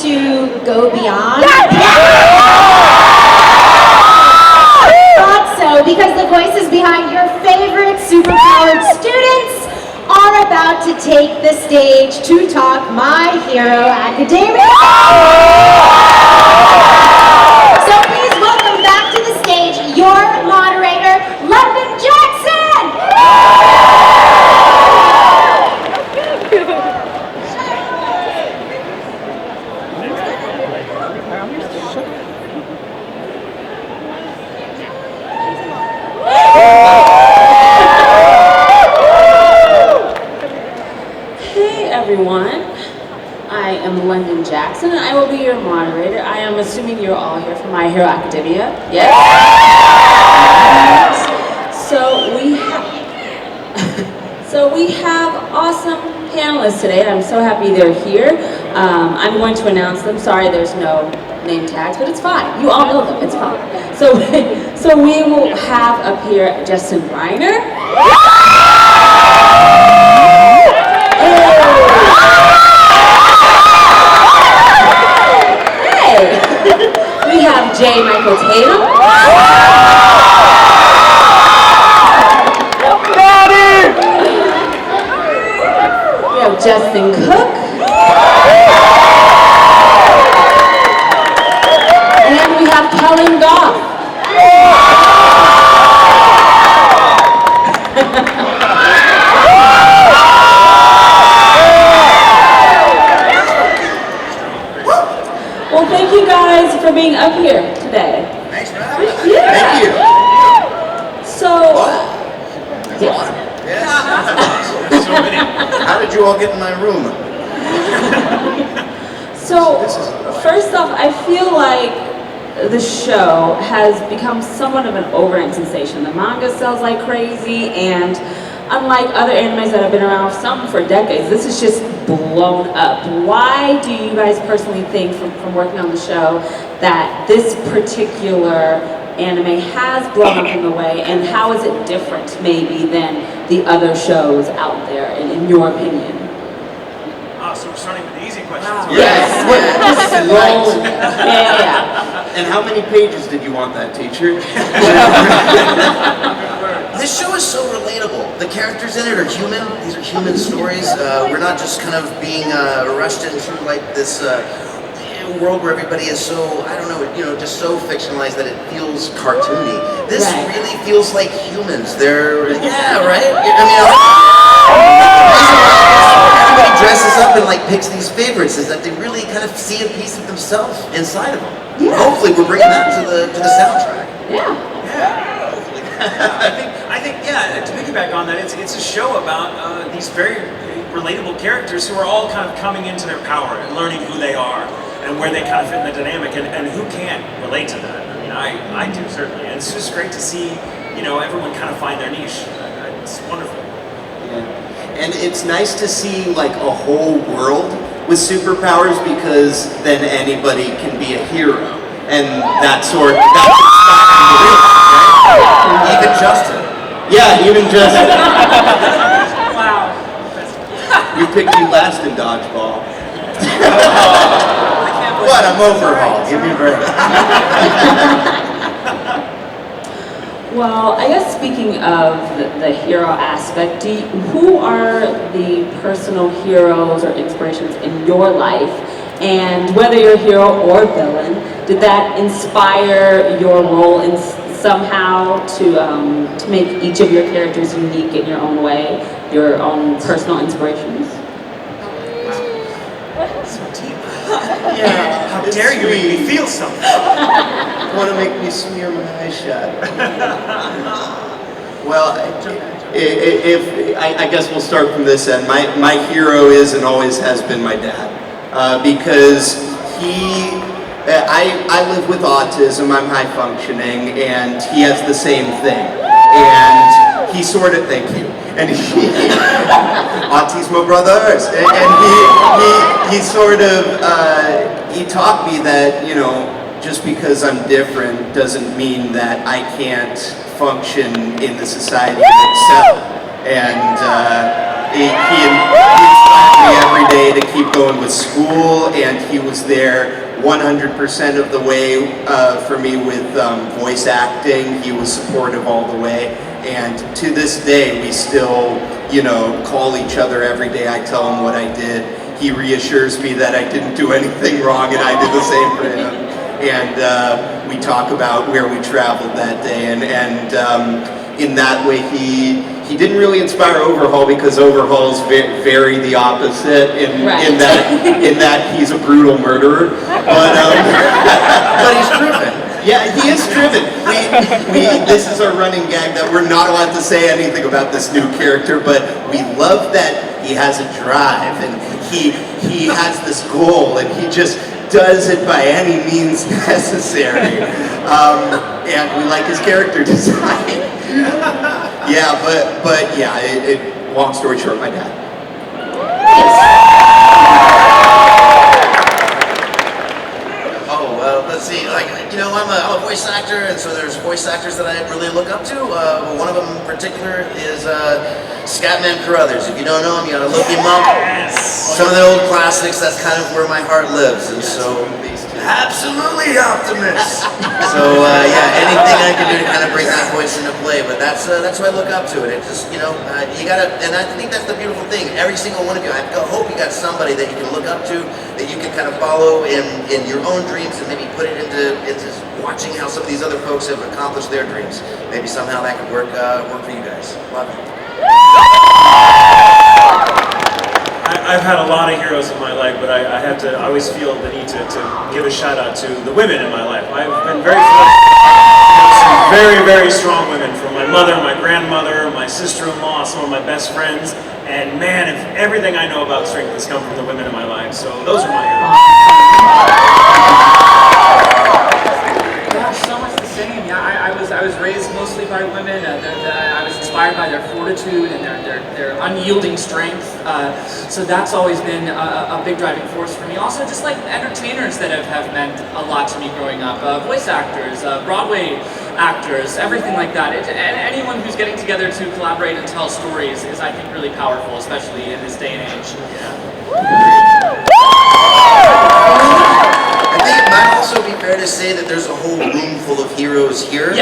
to go beyond? Thought so, because the voices behind your favorite superpowered students are about to take the stage to talk My Hero Academia. So please welcome back to the stage your moderator, London Jackson. Hey everyone, I am London Jackson and I will be your moderator. I am assuming you're all here from My Hero Academia. Yes? So we have awesome panelists today, and I'm so happy they're here. I'm going to announce them. Sorry, there's no name tags, but it's fine. You all know them. It's fine. So we will have up here Justin Reiner. Hey! We have J. Michael Tatum. We have Justin Cook. And we have Kellen Goff. Well, thank you guys for being up here today. Thanks for having us. Yeah. Thank you. So, yes. So many. How did you all get in my room? So, first off, I feel like the show has become somewhat of an overnight sensation. The manga sells like crazy, and unlike other animes that have been around, some for decades, this is just blown up. Why do you guys personally think, from working on the show, that this particular anime has blown up in the way, and how is it different maybe than the other shows out there, in your opinion? So we're starting with the easy questions. Wow. Yes. Yeah. And how many pages did you want that, teacher? This show is so relatable. The characters in it are human. These are human stories. We're not just kind of being rushed into like this world where everybody is so, I don't know, just so fictionalized that it feels cartoony. This really feels like humans. They're, yeah, right? Everybody dresses up and like picks these favorites, is that they really kind of see a piece of themselves inside of them. Yeah. Hopefully we're bringing that to the soundtrack. Yeah. I think, to piggyback on that, it's a show about these very relatable characters who are all kind of coming into their power and learning who they are and where they kind of fit in the dynamic, and who can't relate to that. I mean, I do certainly, and it's just great to see, everyone kind of find their niche. It's wonderful. Yeah. And it's nice to see like a whole world with superpowers, because then anybody can be a hero, and that's inspiring to do, right? Even Justin. Yeah, even Justin. Wow. We picked you last in dodgeball. What? I'm overhaul. Give me a break. Well, I guess speaking of the hero aspect, who are the personal heroes or inspirations in your life? And whether you're a hero or villain, did that inspire your role in somehow to make each of your characters unique in your own way, your own personal inspirations? So deep. Yeah. How dare you make me feel something? Want to make me smear my eyes shut? Well, I guess we'll start from this end. My hero is and always has been my dad, because I live with autism. I'm high functioning, and he has the same thing. And he sort of, thank you. And autismo brothers. And he sort of he taught me that just because I'm different doesn't mean that I can't function in the society and excel. And he inspires me every day to keep going with school, and he was there 100% of the way for me with voice acting. He was supportive all the way, and to this day we still, call each other every day. I tell him what I did. He reassures me that I didn't do anything wrong, and I did the same for him. And we talk about where we traveled that day, and in that way he didn't really inspire Overhaul, because Overhaul's very the opposite in that he's a brutal murderer, But he's driven. yeah, he is driven. This is our running gag that we're not allowed to say anything about this new character, but we love that he has a drive, and he has this goal, and he just does it by any means necessary. And we like his character design. Yeah, but yeah, long story short, my dad. Let's see, I'm a voice actor, and so there's voice actors that I really look up to. One of them in particular is Scatman Carruthers. If you don't know him, you gotta look him up. Some of the old classics, that's kind of where my heart lives, and so... Absolutely, Optimus! So, anything I can do to kind of bring that voice into play, but that's what I look up to, and it just, you gotta, and I think that's the beautiful thing. Every single one of you, I hope you got somebody that you can look up to, that you can kind of follow in your own dreams, and maybe put it into watching how some of these other folks have accomplished their dreams. Maybe somehow that could work for you guys. Love it. I've had a lot of heroes in my life, but I always feel the need to give a shout out to the women in my life. I've been very fortunate. Some very, very strong women, from my mother, my grandmother, my sister-in-law, some of my best friends, and man, if everything I know about strength has come from the women in my life, so those are my heroes. So much the same. Yeah, I was raised mostly by women. I was inspired by their fortitude and their unyielding strength. So that's always been a big driving force for me. Also, just like entertainers that have meant a lot to me growing up. Voice actors, Broadway actors, everything like that. And anyone who's getting together to collaborate and tell stories is, I think, really powerful, especially in this day and age. I think it might also be fair to say that there's a whole room full of heroes here.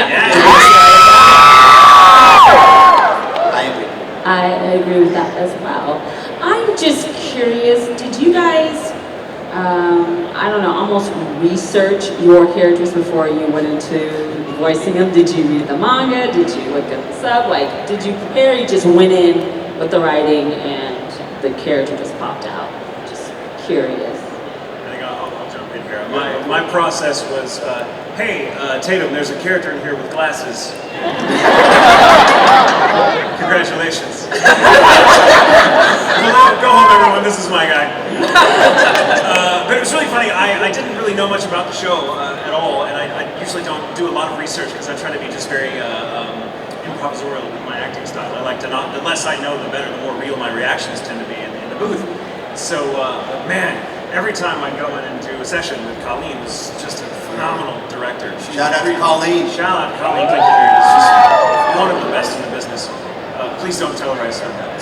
I agree with that as well. I'm just curious, did you guys, almost research your characters before you went into voicing them? Did you read the manga? Did you look at the sub? Did you prepare? You just went in with the writing and the character just popped out? Just curious. I'll jump in here. My process was, hey, Tatum, there's a character in here with glasses. Congratulations. Go home, everyone. This is my guy. But it was really funny. I didn't really know much about the show at all, and I usually don't do a lot of research because I try to be just very improvisatorial with my acting style. I like to not, the less I know, the better, the more real my reactions tend to be in the booth. So, man, every time I go in and do a session with Colleen, who's just a phenomenal director. Shout out to Colleen. Shout out to Colleen. She's just one of the best in the business. Please don't tell her I said that.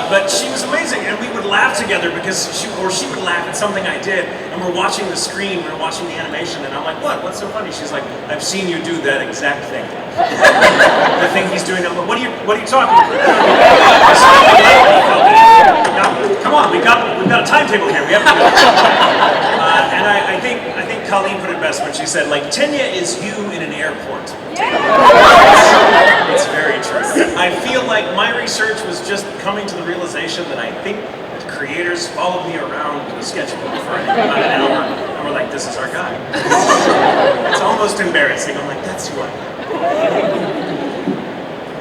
But she was amazing, and we would laugh together because she would laugh at something I did, and we're watching the screen, we're watching the animation, and I'm like, what's so funny? She's like, I've seen you do that exact thing. The thing he's doing. I'm like, what are you talking about? Come on, we've got a timetable here. We have to go. And I think Colleen put it best when she said, Tenya is you in an airport. It's very true. I feel like my research was just coming to the realization that I think the creators followed me around with a sketchbook for about an hour, and we're like, this is our guy. It's almost embarrassing. I'm like, that's who I am.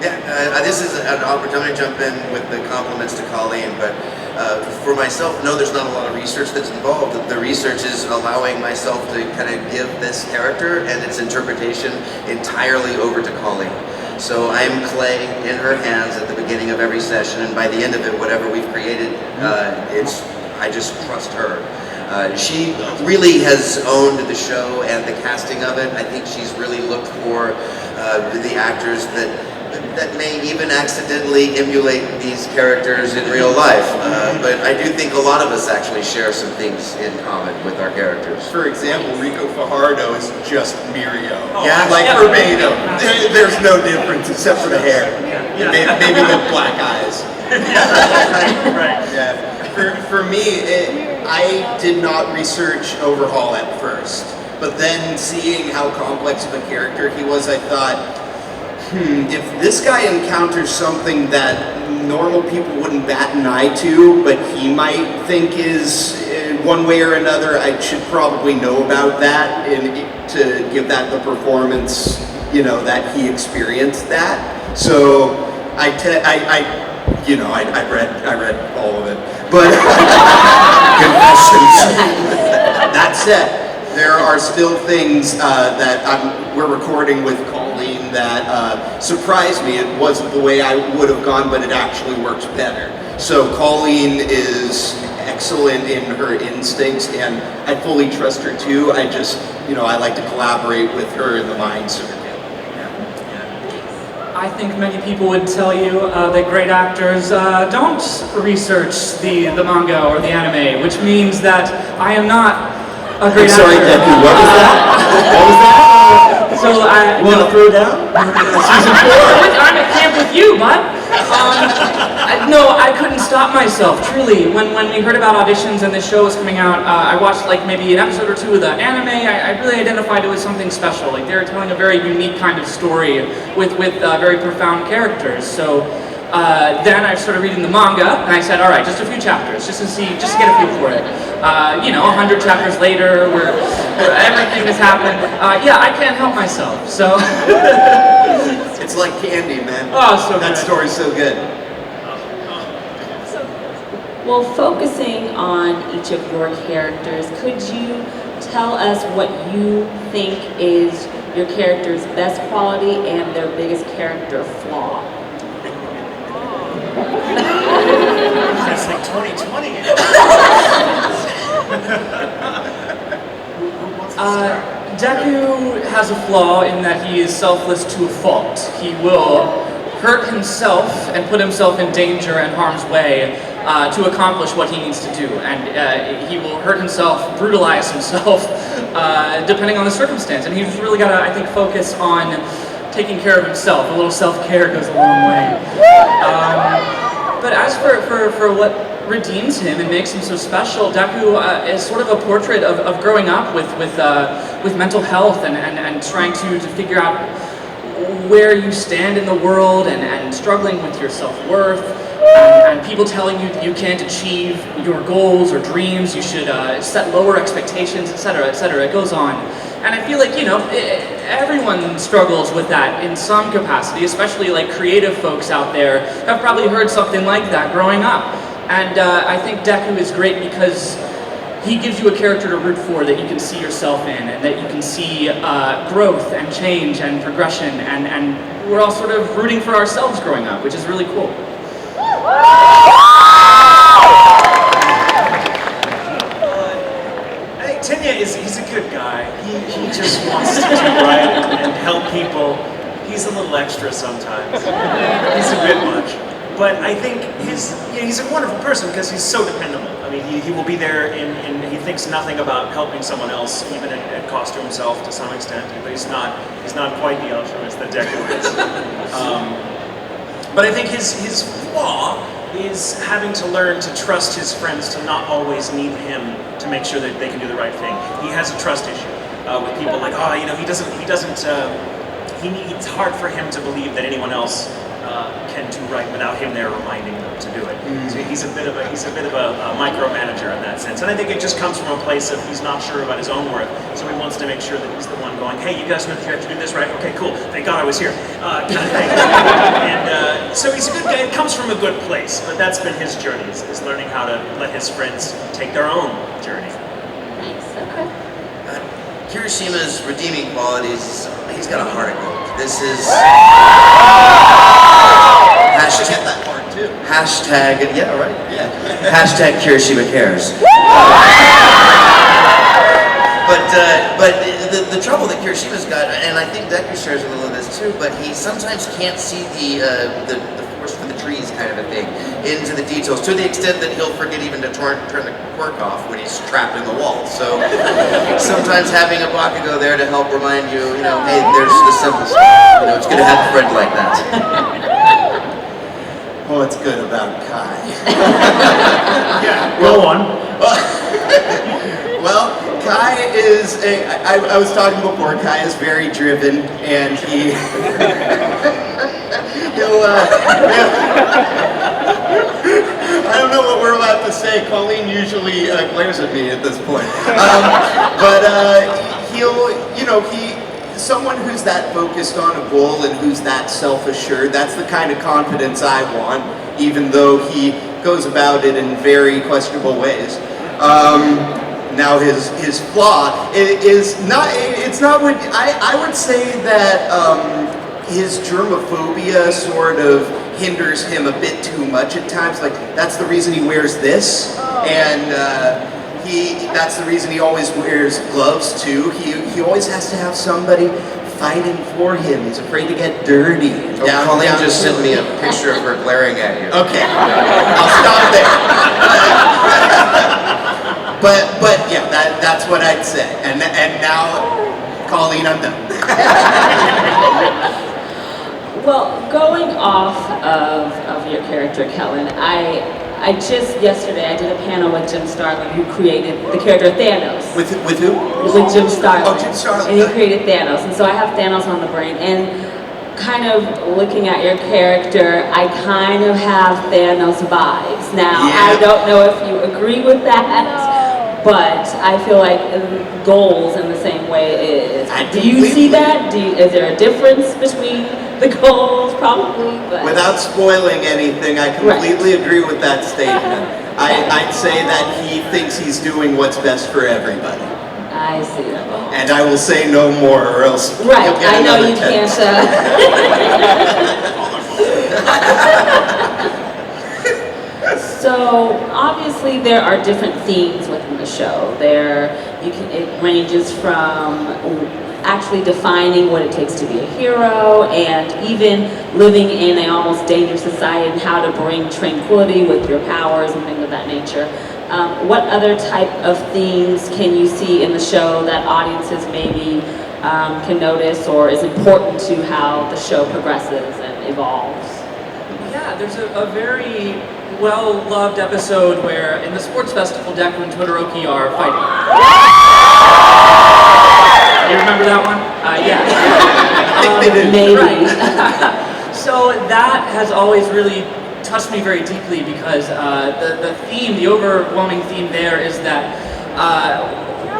Yeah, this is an opportunity to jump in with the compliments to Colleen, but for myself, no, there's not a lot of research that's involved. The research is allowing myself to kind of give this character and its interpretation entirely over to Colleen. So I am clay in her hands at the beginning of every session, and by the end of it, whatever we've created, I just trust her. She really has owned the show and the casting of it. I think she's really looked for the actors that that may even accidentally emulate these characters in real life. But I do think a lot of us actually share some things in common with our characters. For example, Rico Fajardo is just Mirio. Yeah, like verbatim. There's no difference except for the hair. Maybe the black eyes. Right. Yeah. For me, I did not research Overhaul at first, but then seeing how complex of a character he was, I thought, if this guy encounters something that normal people wouldn't bat an eye to, but he might think is one way or another, I should probably know about that and to give that the performance, that he experienced that. So I read all of it, but confessions. That said, there are still things that we're recording with Colleen that surprised me. It wasn't the way I would have gone, but it actually works better. So Colleen is excellent in her instincts, and I fully trust her too. I just, I like to collaborate with her in the mind circuit. I think many people would tell you that great actors don't research the manga or the anime, which means that I am not a great actor. Sorry, Deku, what was that? What was that? So You want to throw down? Season 4. I'm at camp with you, bud. No, I couldn't stop myself, truly. When we heard about auditions and this show was coming out, I watched like maybe an episode or two of the anime. I really identified it with something special. Like they were telling a very unique kind of story with very profound characters. So then I started reading the manga, and I said, all right, just a few chapters, just to get a feel for it. 100 chapters later, where everything has happened. Yeah, I can't help myself. So It's like candy, man. Oh, so that good. story's so good. Well, focusing on each of your characters, could you tell us what you think is your character's best quality and their biggest character flaw? It's like 2020. Deku has a flaw in that he is selfless to a fault. He will hurt himself and put himself in danger and harm's way to accomplish what he needs to do. And he will hurt himself, brutalize himself, depending on the circumstance. And he's really got to, I think, focus on taking care of himself. A little self-care goes a long way. But as for what redeems him and makes him so special, Deku is sort of a portrait of growing up with mental health and trying to figure out where you stand in the world and struggling with your self-worth and people telling you that you can't achieve your goals or dreams, you should set lower expectations, etc., etc. It goes on. And I feel like, everyone struggles with that in some capacity, especially like creative folks out there have probably heard something like that growing up. And I think Deku is great because he gives you a character to root for that you can see yourself in and that you can see growth and change and progression. And we're all sort of rooting for ourselves growing up, which is really cool. Tenya he's a good guy. He just wants to do right and help people. He's a little extra sometimes. He's a bit much. But I think he's a wonderful person because he's so dependable. I mean, he will be there and he thinks nothing about helping someone else, even at cost to himself to some extent. But he's not quite the altruist that Deku is. But I think his flaw is having to learn to trust his friends to not always need him to make sure that they can do the right thing. He has a trust issue with people like, it's hard for him to believe that anyone else can do right without him there reminding them to do it. So he's a bit of a micromanager in that sense. And I think it just comes from a place of he's not sure about his own worth, so he wants to make sure that he's the one going, hey, you guys know that you have to do this right? Okay, cool. Thank God I was here. Kind of thing. And so he's a good guy. It comes from a good place, but that's been his journey, is learning how to let his friends take their own journey. Nice, okay. Kirishima's redeeming qualities, he's got a heart of gold. This is Get that part too. hashtag, yeah, right? Yeah. Hashtag Kirishima cares. but the trouble that Kirishima's got, and I think Deku shares a little of this too, but he sometimes can't see the forest for the trees kind of a thing into the details, to the extent that he'll forget even to turn the quirk off when he's trapped in the wall. So sometimes having a Bakugo there to help remind you, hey, there's the simple stuff. It's good to have a friend like that. What's good about Kai? Yeah, go on. Well, Kai is I was talking before, Kai is very driven, and I don't know what we're about to say. Colleen usually glares at me at this point. Someone who's that focused on a goal and who's that self-assured, that's the kind of confidence I want, even though he goes about it in very questionable ways. Now his flaw is not, it's not what, I would say that his germophobia sort of hinders him a bit too much at times. Like, that's the reason he wears this, and that's the reason he always wears gloves too. He always has to have somebody fighting for him. He's afraid to get dirty. Colleen just sent me a picture of her glaring at you. Okay, I'll stop there. But yeah, that's what I'd say. And now, Colleen, I'm done. Well, going off of your character, Kellen, I just yesterday I did a panel with Jim Starlin, who created the character Thanos. With who? With Jim Starlin. Oh, Jim Starlin. And he created Thanos, and so I have Thanos on the brain. And kind of looking at your character, I kind of have Thanos vibes. Now, I don't know if you agree with that, but I feel like goals in the same way is. Do you see that? Is there a difference between the goals? Probably. But. Without spoiling anything, I completely agree with that statement. I'd say that he thinks he's doing what's best for everybody. I see. And I will say no more, or else right. you'll get I know another you text. can't. So obviously there are different themes within the show. It ranges from actually defining what it takes to be a hero, and even living in an almost dangerous society and how to bring tranquility with your powers and things of that nature. What other type of themes can you see in the show that audiences maybe can notice, or is important to how the show progresses and evolves? Yeah, there's a very well-loved episode where in the sports festival, Deku and Todoroki are fighting. You remember that one? Yeah. Maybe. Right. So that has always really touched me very deeply, because the theme, the overwhelming theme there is that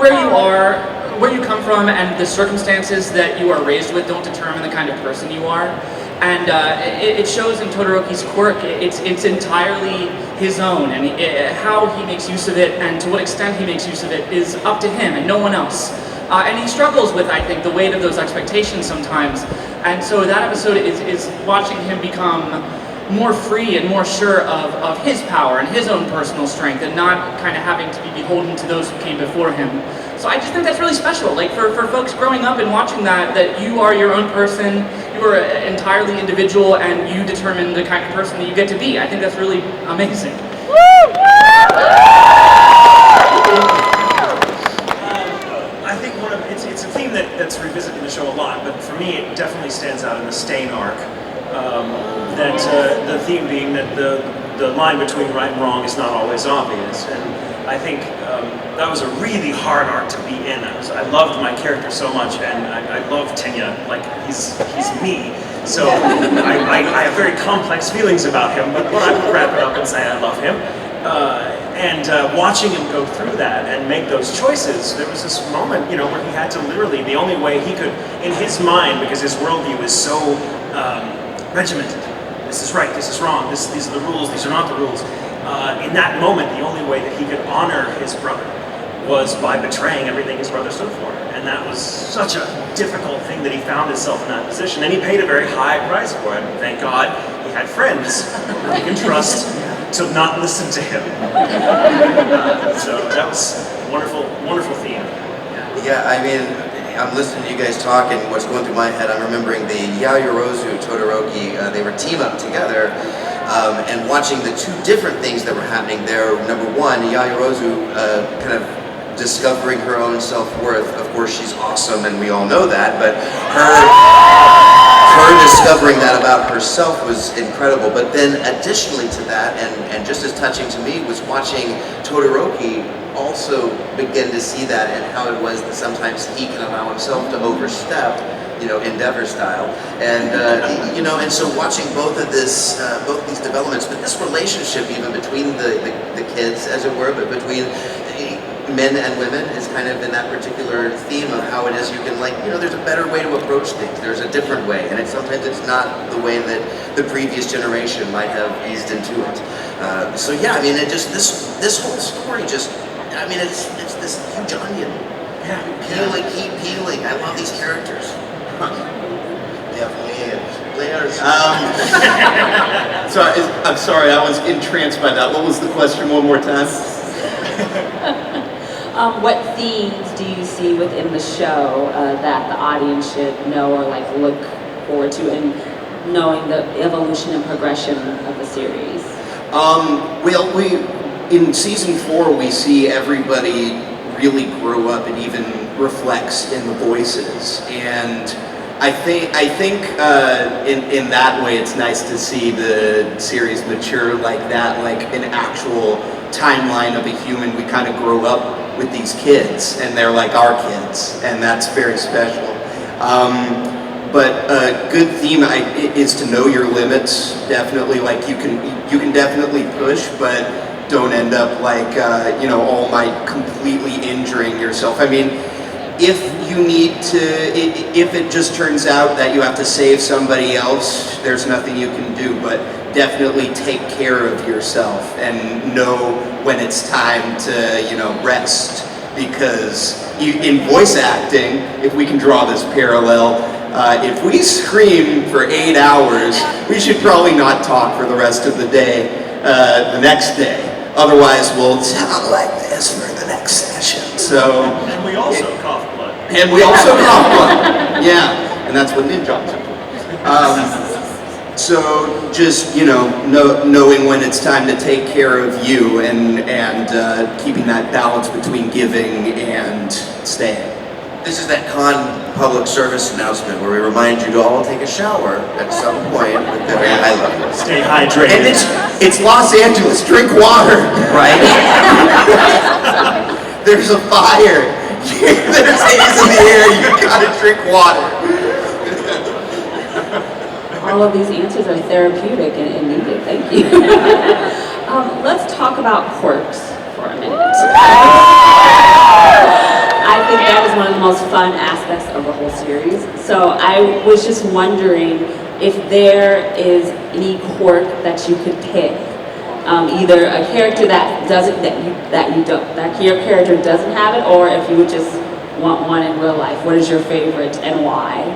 where you are, where you come from, and the circumstances that you are raised with don't determine the kind of person you are. And it shows in Todoroki's quirk. It's entirely his own, and how he makes use of it and to what extent he makes use of it is up to him and no one else. And he struggles with, I think, the weight of those expectations sometimes. And so that episode is watching him become more free and more sure of his power and his own personal strength, and not kind of having to be beholden to those who came before him. So I just think that's really special. Like for folks growing up and watching that you are your own person, you are entirely individual, and you determine the kind of person that you get to be. I think that's really amazing. I think it's a theme that's revisited in the show a lot, but for me it definitely stands out in the Stain arc. The theme being that the line between right and wrong is not always obvious, and I think that was a really hard arc to be in. I loved my character so much, and I love Tenya, like he's me. So I have very complex feelings about him, but I would wrap it up and say I love him. Watching him go through that and make those choices, there was this moment, where he had to literally, the only way he could, in his mind, because his worldview is so regimented. This is right, this is wrong, these are the rules, these are not the rules. In that moment, the only way that he could honor his brother was by betraying everything his brother stood for. And that was such a difficult thing that he found himself in that position. And he paid a very high price for it. Thank God he had friends he can trust to not listen to him. So that was a wonderful, wonderful theme. Yeah, I mean, I'm listening to you guys talk, and what's going through my head, I'm remembering the Yayorozu Todoroki, they were team up together, and watching the two different things that were happening there. Number one, Yayorozu kind of discovering her own self-worth. Of course, she's awesome, and we all know that, but her discovering that about herself was incredible. But then additionally to that, and just as touching to me, was watching Todoroki also begin to see that, and how it was that sometimes he can allow himself to overstep, Endeavor style, and and so watching both these developments, but this relationship even between the kids, as it were, but between men and women is kind of in that particular theme of how it is you can, there's a better way to approach things. There's a different way, and sometimes it's not the way that the previous generation might have eased into it. So yeah, I mean, it just this whole story just, I mean, it's this huge onion. Yeah, peeling, keep peeling. I love these characters. Yeah, layers. I'm sorry, I was entranced by that. What was the question one more time? What themes do you see within the show that the audience should know or look forward to, and knowing the evolution and progression of the series? Well, in season 4 we see everybody really grow up. It even reflects in the voices, and I think in that way it's nice to see the series mature like that, like an actual timeline of a human. We kind of grow up with these kids, and they're like our kids, and that's very special. But a good theme is to know your limits. Definitely, you can definitely push, but don't end up All Might, completely injuring yourself. I mean, if it just turns out that you have to save somebody else, there's nothing you can do, but definitely take care of yourself and know when it's time to, rest. Because in voice acting, if we can draw this parallel, if we scream for 8 hours, we should probably not talk for the rest of the day, the next day. Otherwise, we'll sound like this for the next session. So, And we also cough blood. Yeah, and that's what ninjas are. So just knowing when it's time to take care of you, and keeping that balance between giving and staying. This is that public service announcement where we remind you to all take a shower at some point. I love you. Stay hydrated. And it's Los Angeles. Drink water, right? There's a fire. There's haze in the air. You gotta drink water. All of these answers are therapeutic and needed. Thank you. Let's talk about quirks for a minute. I think that is one of the most fun aspects of the whole series. So I was just wondering if there is any quirk that you could pick, either a character that your character doesn't have it, or if you would just want one in real life. What is your favorite and why?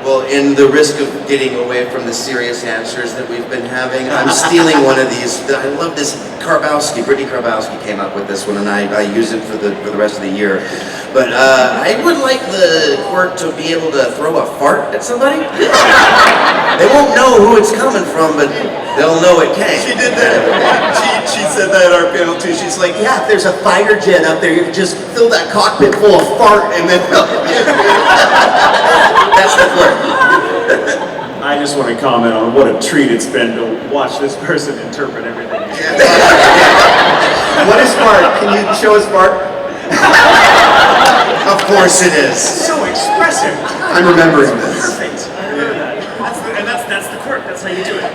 Well, in the risk of getting away from the serious answers that we've been having, I'm stealing one of these. I love this. Brittany Karbowski came up with this one, and I use it for the rest of the year. But I would like the quirk to be able to throw a fart at somebody. They won't know who it's coming from, but they'll know it came. She did that. She said that at our panel too. She's like, yeah, if there's a fighter jet up there, you can just fill that cockpit full of fart, and then that's the quirk. I just want to comment on what a treat it's been to watch this person interpret everything. What is fart? Can you show us fart? Of course it is. So expressive. I'm remembering this. Perfect. I remember that. That's the quirk. That's how you do it. I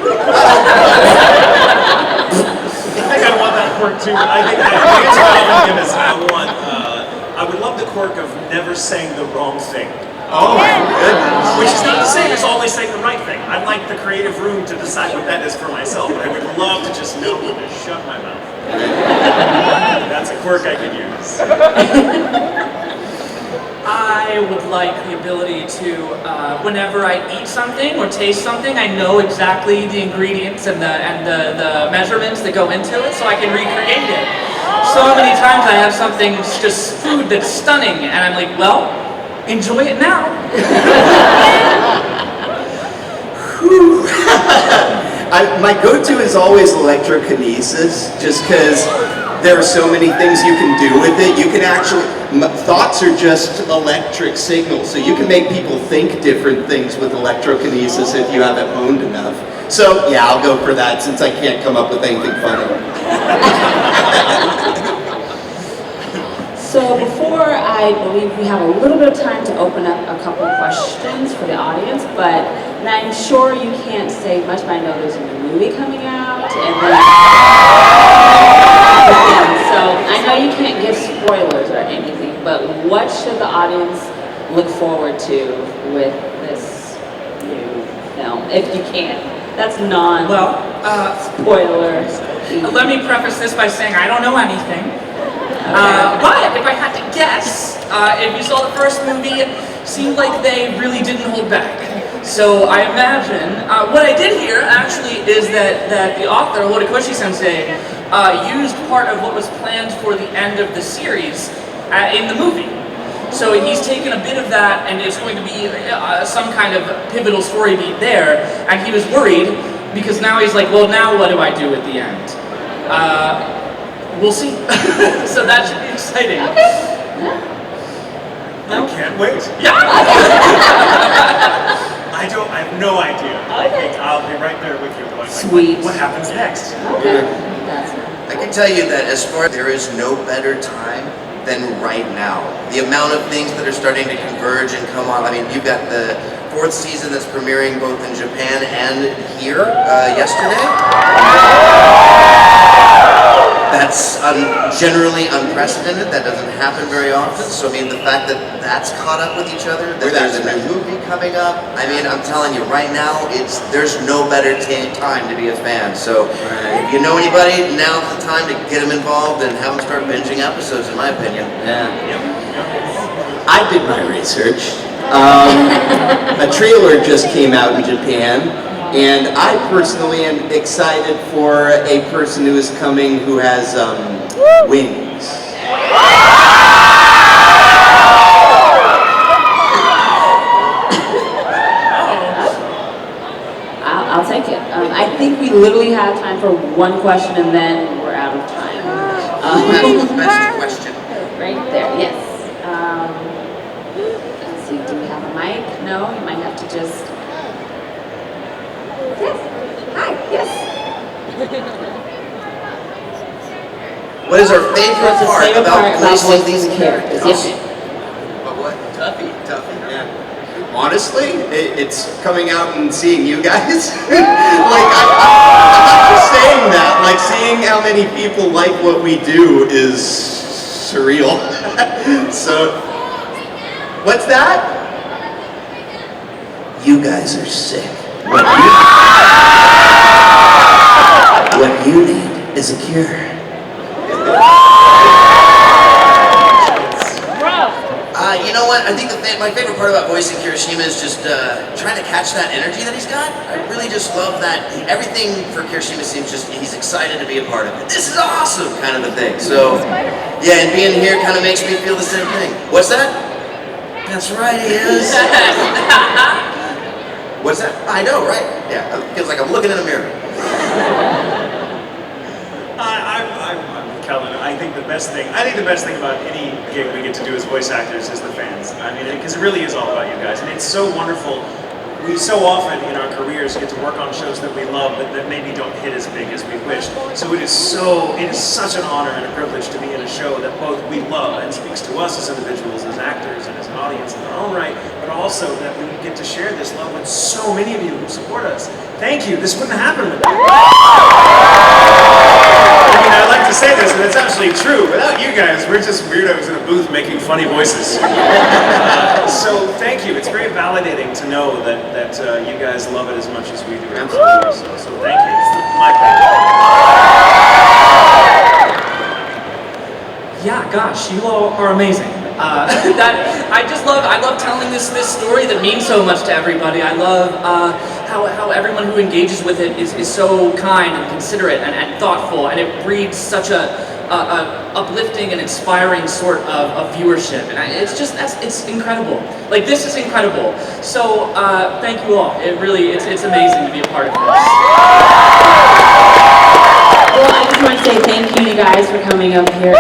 think I want that quirk too. I think the answer I would give is I would love the quirk of never saying the wrong thing. Oh my goodness. Which is not the same as always saying the right thing. I'd like the creative room to decide what that is for myself, but I would love to just know when to shut my mouth. That's a quirk I could use. I would like the ability to, whenever I eat something or taste something, I know exactly the ingredients and the measurements that go into it, so I can recreate it. So many times I have something, just food that's stunning, and I'm like, well, enjoy it now. My go-to is always electrokinesis, just because there are so many things you can do with it. You can actually, thoughts are just electric signals, so you can make people think different things with electrokinesis if you have it honed enough. So yeah, I'll go for that since I can't come up with anything funny. So before, I believe we have a little bit of time to open up a couple of questions for the audience, but and I'm sure you can't say much, but I know there's a new movie coming out, and then, so I know you can't give spoilers or anything, but what should the audience look forward to with this new film, if you can? That's non-spoiler. Let me preface this by saying I don't know anything. But if I had to guess, if you saw the first movie, it seemed like they really didn't hold back. So I imagine, what I did hear actually is that the author, Horikoshi Sensei, used part of what was planned for the end of the series in the movie. So he's taken a bit of that, and it's going to be some kind of pivotal story beat there, and he was worried, because now he's like, well, now what do I do at the end? We'll see. So that should be exciting. I can't wait. Yeah. I have no idea. Okay. I'll be right there with you. Going, Sweet. What happens next? Okay. I can tell you that as far as there is no better time than right now. The amount of things that are starting to converge and come on. I mean, you've got the 4th season that's premiering both in Japan and here yesterday. That's generally unprecedented. That doesn't happen very often. So I mean, the fact that that's caught up with each other, that there's a new movie coming up. I mean, I'm telling you right now, there's no better time to be a fan. So if you know anybody, now's the time to get them involved and have them start binging episodes. In my opinion. Yeah. I did my research. A trailer just came out in Japan. And I personally am excited for a person who is coming who has wings. I'll take it. I think we literally have time for one question, and then we're out of time. Best question. Right there, yes. Let's see, do we have a mic? No, you might have to just... Yes. Hi. Yes. What is our favorite What's the part favorite about part about voicing these characters? Yes. What? Tuffy, yeah. Honestly, it's coming out and seeing you guys. Like, I'm not just saying that. Like, seeing how many people like what we do is surreal. So, what's that? You guys are sick. What you need is a cure. You know what? I think my favorite part about voicing Kirishima is just trying to catch that energy that he's got. I really just love that. Everything for Kirishima seems he's excited to be a part of it. This is awesome, kind of a thing. So, yeah, and being here kind of makes me feel the same thing. What's that? That's right, he is. What's that? I know, right? Yeah, it feels like I'm looking in a mirror. I'm Kellen. I think the best thing about any gig we get to do as voice actors is the fans. I mean, because it really is all about you guys, and it's so wonderful. We so often in our careers get to work on shows that we love, but that maybe don't hit as big as we wished. So it is such an honor and a privilege to be in a show that both we love and speaks to us as individuals, as actors, and as an audience in our own right, but also that we get to share this love with so many of you who support us. Thank you. This wouldn't happen without you. I mean, I like to say this, and it's absolutely true. Without you guys, we're just weirdos in a booth making funny voices. So thank you. It's very validating to know that you guys love it as much as we do. Absolutely. So thank you. It's my pleasure. Yeah, gosh, you all are amazing. I love telling this story that means so much to everybody. I love how everyone who engages with it is so kind and considerate and thoughtful, and it breeds such a uplifting and inspiring sort of viewership, and it's incredible. Like, this is incredible. So thank you all. It's amazing to be a part of this. Well, I just want to say thank you guys for coming up here.